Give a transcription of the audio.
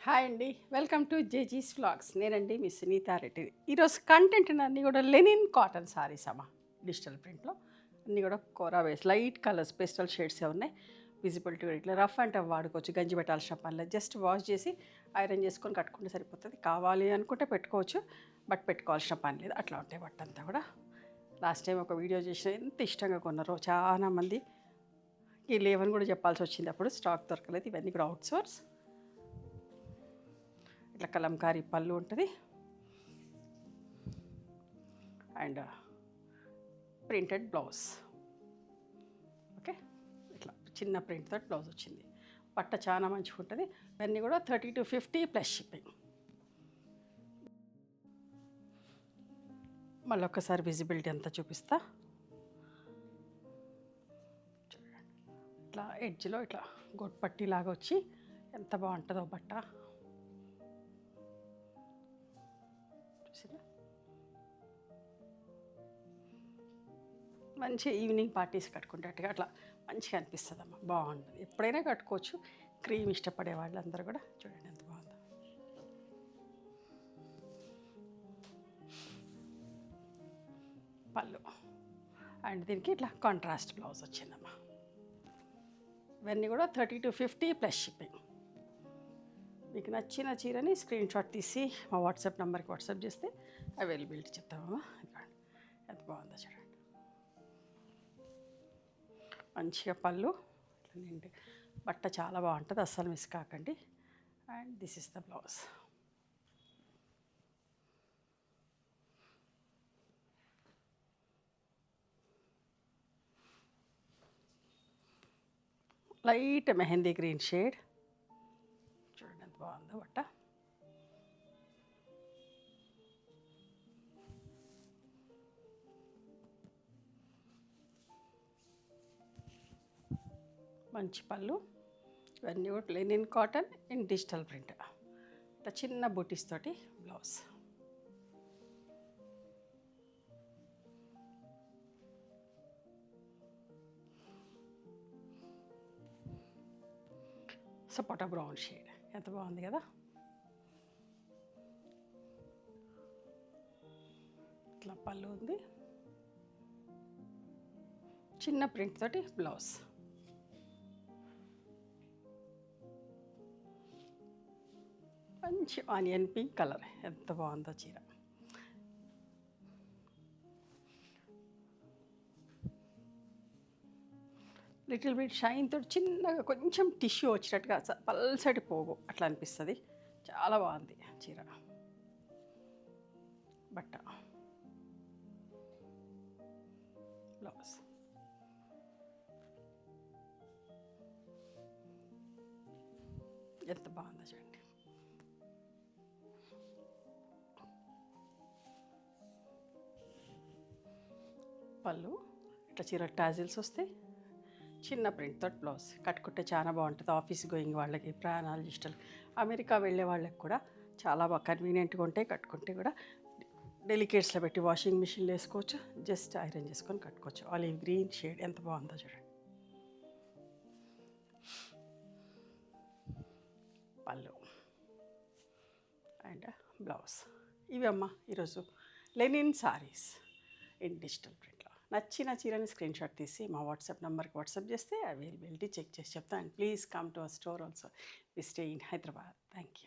Hi అండి, welcome to జేజీస్ vlogs. నేనండి మీ సునీతారెడ్డి. ఈరోజు కంటెంట్ అన్నీ కూడా లెనిన్ కాటన్ సారీస్ అమ్మా. డిజిటల్ ప్రింట్లో అన్నీ కూడా కోరా వేస్ లైట్ కలర్స్ పేస్టల్ షేడ్సే ఉన్నాయి. విజిబిలిటీ కూడా ఇట్లా రఫ్ అండ్ టఫ్ వాడుకోవచ్చు, గంజి పెట్టాల్సిన పని లేదు. జస్ట్ వాష్ చేసి ఐరన్ చేసుకొని కట్టుకుంటే సరిపోతుంది. కావాలి అనుకుంటే పెట్టుకోవచ్చు, బట్ పెట్టుకోవాల్సిన పని లేదు. అట్లా ఉంటాయి బట్ అంతా కూడా. లాస్ట్ టైం ఒక వీడియో చేసిన, ఎంత ఇష్టంగా కొన్నారో చాలామంది. ఈ లేవని కూడా చెప్పాల్సి వచ్చింది, అప్పుడు స్టాక్ దొరకలేదు. ఇవన్నీ కూడా అవుట్ సోర్స్. ఇట్లా కలంకారీ పళ్ళు ఉంటుంది అండ్ ప్రింటెడ్ బ్లౌజ్. ఓకే, ఇట్లా చిన్న ప్రింట్తో బ్లౌజ్ వచ్చింది. పట్ట చాలా మంచిగా ఉంటుంది. ఇవన్నీ కూడా 30 to 50 ప్లస్ షిప్పింగ్. మళ్ళీ ఒక్కసారి విజిబిలిటీ అంతా చూపిస్తా. చూడండి, ఇట్లా ఎడ్జ్లో ఇట్లా గొడ్పట్టి లాగా వచ్చి ఎంత బాగుంటుందో బట్ట. మంచి ఈవినింగ్ పార్టీస్ కట్టుకుంటట్టుగా అట్లా మంచిగా అనిపిస్తుంది అమ్మ. బాగుంటుంది, ఎప్పుడైనా కట్టుకోవచ్చు. క్రీమ్ ఇష్టపడే వాళ్ళందరూ కూడా చూడండి ఎంత బాగుందో. పళ్ళు అండ్ దీనికి ఇట్లా కాంట్రాస్ట్ బ్లౌజ్ వచ్చిందమ్మా. ఇవన్నీ కూడా 30 to 50 ప్లస్ షిప్పింగ్. మీకు నచ్చిన చీరని స్క్రీన్ షాట్ తీసి మా వాట్సాప్ నెంబర్కి వాట్సాప్ చేస్తే అవైలబిలిటీ చెప్తామమ్మా. ఎంత బాగుందో చూడండి. మంచిగా పళ్ళు నిండి బట్ట చాలా బాగుంటుంది, అస్సలు మిస్ కాకండి. And this is the blouse. Light mehndi green shade. చూడండి ఎంత బాగుందో బట్ట. మంచి పళ్ళు. ఇవన్నీ కూడా linen cotton in digital print. ఇట్లా చిన్న బూటీస్ తోటి బ్లౌజ్. సపోటా బ్రౌన్ షేడ్ ఎంత బాగుంది కదా. ఇట్లా పళ్ళు ఉంది, చిన్న ప్రింట్ తోటి బ్లౌజ్. మంచి ఆనియన్ పింక్ కలర్, ఎంత బాగుందో చీర. లిటిల్ బిట్ షైన్ తోటి చిన్నగా కొంచెం టిష్యూ వచ్చినట్టుగా పల్సటి పోగు అట్లా అనిపిస్తుంది. చాలా బాగుంది చీర. బట్ట బ్లౌజ్. ఎంత బాగుందో చూడండి. పళ్ళు ఇట్లా చీర టాజిల్స్ వస్తాయి, చిన్న ప్రింట్ తోటి బ్లౌజ్. కట్టుకుంటే చాలా బాగుంటుంది. ఆఫీస్ గోయింగ్ వాళ్ళకి, ప్రయాణాలు అమెరికా వెళ్ళే వాళ్ళకి కూడా చాలా బాగా కన్వీనియంట్గా ఉంటాయి. కట్టుకుంటే కూడా డెలికేట్స్లో పెట్టి వాషింగ్ మిషన్లో వేసుకోవచ్చు, జస్ట్ ఐరన్ చేసుకొని కట్టుకోవచ్చు. ఆలివ్ గ్రీన్ షేడ్ ఎంత బాగుందో చూడండి. పళ్ళు అండ్ బ్లౌజ్. ఇవి అమ్మ ఈరోజు లెనిన్ సారీస్ ఇన్ డిజిటల్ ప్రింట్లో. నచ్చిన చీరని స్క్రీన్ షాట్ తీసి మా వాట్సాప్ నెంబర్కి వాట్సాప్ చేస్తే అవైలబిలిటీ చెక్ చేసి చెప్తాను. And please come to our store also. We stay in Hyderabad. Thank you.